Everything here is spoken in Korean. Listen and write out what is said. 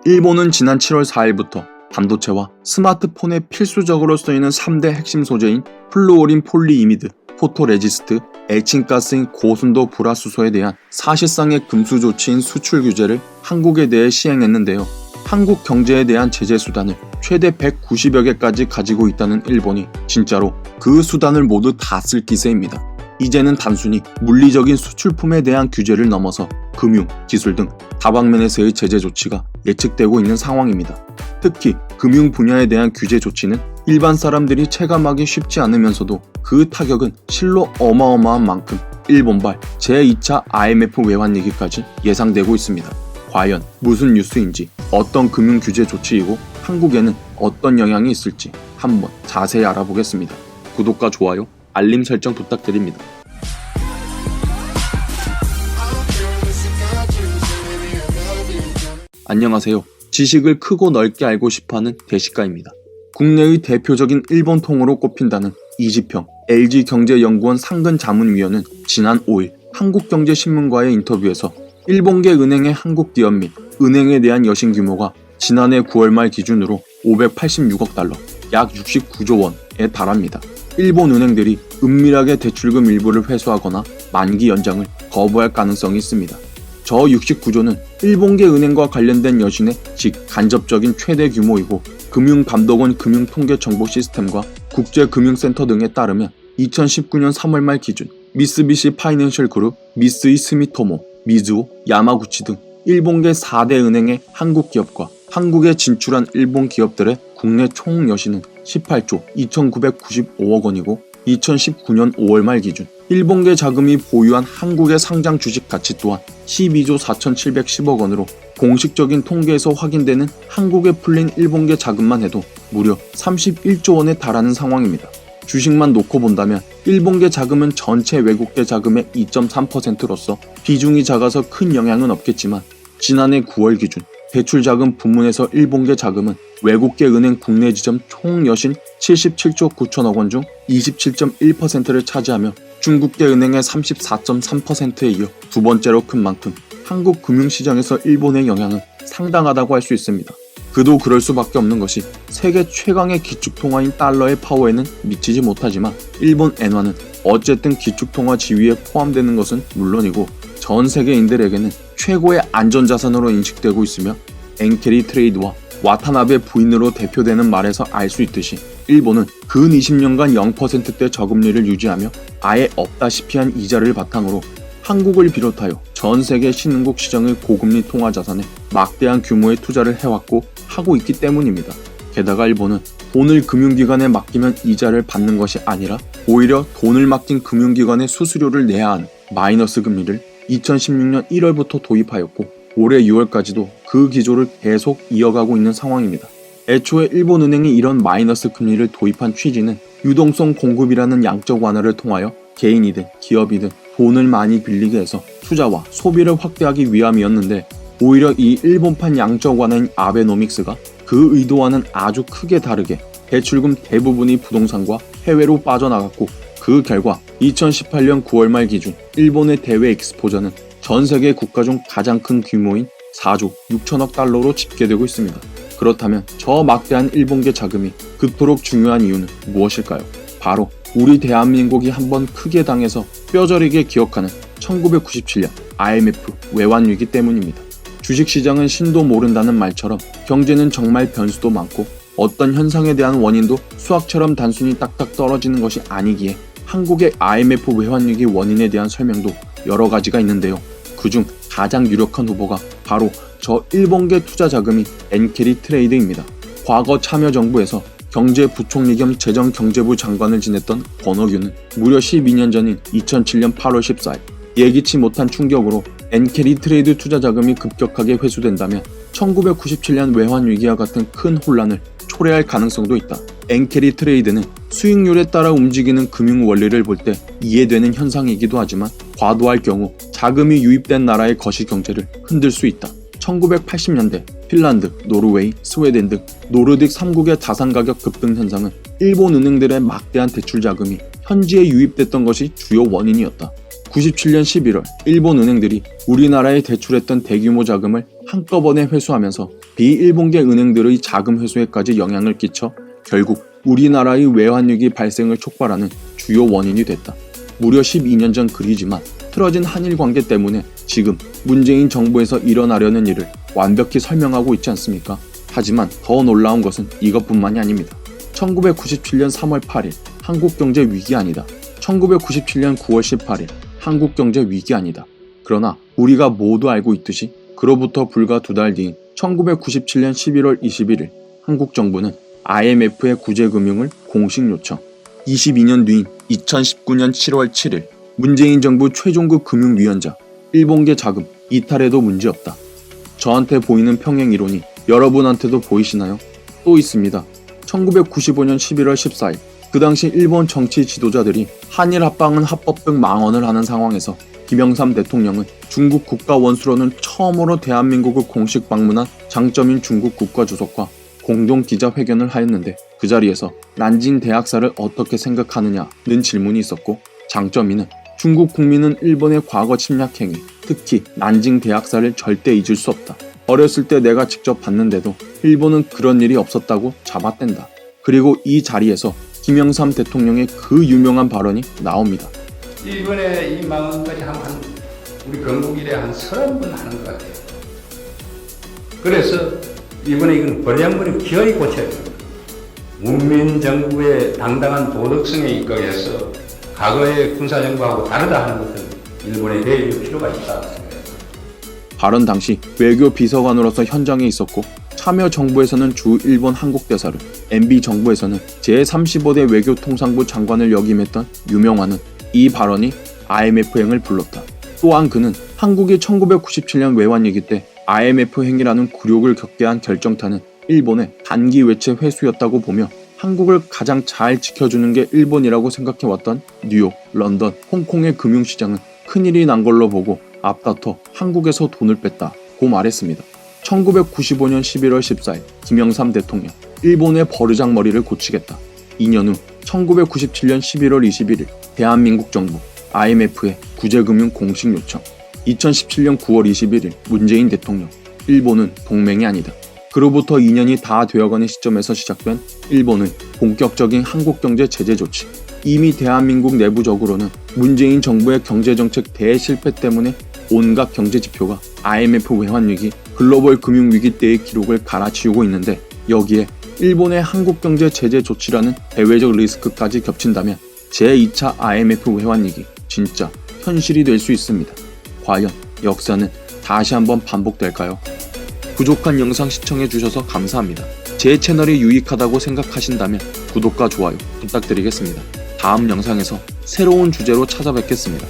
일본은 지난 7월 4일부터 반도체와 스마트폰에 필수적으로 쓰이는 3대 핵심 소재인 플루오린 폴리이미드, 포토레지스트, 에칭가스인 고순도 불화수소에 대한 사실상의 금수 조치인 수출 규제를 한국에 대해 시행했는데요. 한국 경제에 대한 제재 수단을 최대 190여 개까지 가지고 있다는 일본이 진짜로 그 수단을 모두 다 쓸 기세입니다. 이제는 단순히 물리적인 수출품에 대한 규제를 넘어서 금융, 기술 등 다방면에서의 제재 조치가 예측되고 있는 상황입니다. 특히 금융 분야에 대한 규제 조치는 일반 사람들이 체감하기 쉽지 않으면서도 그 타격은 실로 어마어마한 만큼 일본발 제2차 IMF 외환위기까지 예상되고 있습니다. 과연 무슨 뉴스인지, 어떤 금융 규제 조치이고 한국에는 어떤 영향이 있을지 한번 자세히 알아보겠습니다. 구독과 좋아요, 알림 설정 부탁드립니다. 안녕하세요. 지식을 크고 넓게 알고 싶어하는 대식가입니다. 국내의 대표적인 일본 통으로 꼽힌다는 이지평 LG경제연구원 상근자문위원은 지난 5일 한국경제신문과의 인터뷰에서 일본계 은행의 한국 기업 및 은행에 대한 여신 규모가 지난해 9월 말 기준으로 586억 달러, 약 69조 원에 달합니다. 일본 은행들이 은밀하게 대출금 일부를 회수하거나 만기 연장을 거부할 가능성이 있습니다. 저 69조는 일본계 은행과 관련된 여신의 간접적인 최대 규모이고 금융감독원 금융통계정보 시스템과 국제금융센터 등에 따르면 2019년 3월 말 기준 미쓰비시 파이낸셜 그룹, 미쓰이 스미토모, 미즈호, 야마구치 등 일본계 4대 은행의 한국 기업과 한국에 진출한 일본 기업들의 국내 총 여신은 18조 2,995억 원이고 2019년 5월 말 기준 일본계 자금이 보유한 한국의 상장 주식 가치 또한 12조 4,710억 원으로 공식적인 통계에서 확인되는 한국에 풀린 일본계 자금만 해도 무려 31조 원에 달하는 상황입니다. 주식만 놓고 본다면 일본계 자금은 전체 외국계 자금의 2.3%로서 비중이 작아서 큰 영향은 없겠지만 지난해 9월 기준 대출자금 부문에서 일본계 자금은 외국계 은행 국내 지점 총 여신 77조 9천억 원 중 27.1%를 차지하며 중국계 은행의 34.3%에 이어 두 번째로 큰 만큼 한국 금융시장에서 일본의 영향은 상당하다고 할 수 있습니다. 그도 그럴 수밖에 없는 것이 세계 최강의 기축통화인 달러의 파워에는 미치지 못하지만 일본 엔화는 어쨌든 기축통화 지위에 포함되는 것은 물론이고 전 세계인들에게는 최고의 안전자산으로 인식되고 있으며 엔케리 트레이드와 와타나베 부인으로 대표되는 말에서 알 수 있듯이 일본은 근 20년간 0%대 저금리를 유지하며 아예 없다시피 한 이자를 바탕으로 한국을 비롯하여 전 세계 신흥국 시장의 고금리 통화자산에 막대한 규모의 투자를 해왔고 하고 있기 때문입니다. 게다가 일본은 돈을 금융기관에 맡기면 이자를 받는 것이 아니라 오히려 돈을 맡긴 금융기관에 수수료를 내야 하는 마이너스 금리를 2016년 1월부터 도입하였고 올해 6월까지도 그 기조를 계속 이어가고 있는 상황입니다. 애초에 일본은행이 이런 마이너스 금리를 도입한 취지는 유동성 공급이라는 양적 완화를 통하여 개인이든 기업이든 돈을 많이 빌리게 해서 투자와 소비를 확대하기 위함이었는데 오히려 이 일본판 양적 완화인 아베노믹스가 그 의도와는 아주 크게 다르게 대출금 대부분이 부동산과 해외로 빠져나갔고 그 결과 2018년 9월 말 기준 일본의 대외 익스포저는 전 세계 국가 중 가장 큰 규모인 4조 6천억 달러로 집계되고 있습니다. 그렇다면 저 막대한 일본계 자금이 그토록 중요한 이유는 무엇일까요? 바로 우리 대한민국이 한번 크게 당해서 뼈저리게 기억하는 1997년 IMF 외환위기 때문입니다. 주식시장은 신도 모른다는 말처럼 경제는 정말 변수도 많고 어떤 현상에 대한 원인도 수학처럼 단순히 딱딱 떨어지는 것이 아니기에 한국의 IMF 외환위기 원인에 대한 설명도 여러 가지가 있는데요. 그중 가장 유력한 후보가 바로 저 일본계 투자 자금인 엔케리 트레이드입니다. 과거 참여정부에서 경제부총리 겸 재정경제부 장관을 지냈던 권오규는 무려 12년 전인 2007년 8월 14일 예기치 못한 충격으로 엔케리 트레이드 투자 자금이 급격하게 회수된다면 1997년 외환위기와 같은 큰 혼란을 초래할 가능성도 있다. 엔케리 트레이드는 수익률에 따라 움직이는 금융 원리를 볼 때 이해되는 현상이기도 하지만 과도할 경우 자금이 유입된 나라의 거시경제를 흔들 수 있다. 1980년대 핀란드, 노르웨이, 스웨덴 등 노르딕 3국의 자산가격 급등 현상은 일본 은행들의 막대한 대출 자금이 현지에 유입됐던 것이 주요 원인이었다. 97년 11월 일본 은행들이 우리나라에 대출했던 대규모 자금을 한꺼번에 회수하면서 비일본계 은행들의 자금 회수에까지 영향을 끼쳐 결국 우리나라의 외환위기 발생을 촉발하는 주요 원인이 됐다. 무려 12년 전 글이지만 틀어진 한일 관계 때문에 지금 문재인 정부에서 일어나려는 일을 완벽히 설명하고 있지 않습니까? 하지만 더 놀라운 것은 이것뿐만이 아닙니다. 1997년 3월 8일 한국경제 위기 아니다. 1997년 9월 18일 한국경제 위기 아니다. 그러나 우리가 모두 알고 있듯이 그로부터 불과 2달 뒤인 1997년 11월 21일 한국 정부는 IMF의 구제금융을 공식 요청. 22년 뒤인 2019년 7월 7일 문재인 정부 최종급 금융위원장 일본계 자금 이탈에도 문제없다. 저한테 보이는 평행이론이 여러분한테도 보이시나요? 또 있습니다. 1995년 11월 14일 그 당시 일본 정치 지도자들이 한일 합방은 합법 등 망언을 하는 상황에서 김영삼 대통령은 중국 국가 원수로는 처음으로 대한민국을 공식 방문한 장점인 중국 국가주석과 공동 기자회견을 하였는데 그 자리에서 난징 대학살을 어떻게 생각하느냐는 질문이 있었고 장점인은 중국 국민은 일본의 과거 침략 행위, 특히 난징 대학살을 절대 잊을 수 없다. 어렸을 때 내가 직접 봤는데도 일본은 그런 일이 없었다고 잡아댄다. 그리고 이 자리에서 김영삼 대통령의 그 유명한 발언이 나옵니다. 일본의 이 망언까지 한 우리 건국 이래 한 30번 하는 것 같아요. 그래서 이번에 이건 버리장머리 기어이 고쳐야 돼요. 문민정부의 당당한 도덕성에 입각해서 과거의 군사정부하고 다르다 하는 것을 일본에 내줄 필요가 있다 생각해요. 발언 당시 외교 비서관으로서 현장에 있었고 참여정부에서는 주 일본 한국대사를, MB정부에서는 제35대 외교통상부 장관을 역임했던 유명한은 이 발언이 IMF 행을 불렀다. 또한 그는 한국이 1997년 외환위기 때 IMF 행이라는 굴욕을 겪게 한 결정타는 일본의 단기 외채 회수였다고 보며 한국을 가장 잘 지켜주는 게 일본이라고 생각해왔던 뉴욕, 런던, 홍콩의 금융시장은 큰일이 난 걸로 보고 앞다퉈 한국에서 돈을 뺐다고 말했습니다. 1995년 11월 14일 김영삼 대통령 일본의 버르장머리를 고치겠다. 2년 후 1997년 11월 21일 대한민국 정부 IMF의 구제금융 공식 요청. 2017년 9월 21일 문재인 대통령 일본은 동맹이 아니다. 그로부터 2년이 다 되어가는 시점에서 시작된 일본의 본격적인 한국경제 제재 조치. 이미 대한민국 내부적으로는 문재인 정부의 경제정책 대실패 때문에 온갖 경제지표가 IMF 외환위기, 글로벌 금융위기 때의 기록을 갈아치우고 있는데 여기에 일본의 한국경제 제재 조치라는 대외적 리스크까지 겹친다면 제2차 IMF 외환위기 진짜 현실이 될 수 있습니다. 과연 역사는 다시 한번 반복될까요? 부족한 영상 시청해주셔서 감사합니다. 제 채널이 유익하다고 생각하신다면 구독과 좋아요 부탁드리겠습니다. 다음 영상에서 새로운 주제로 찾아뵙겠습니다.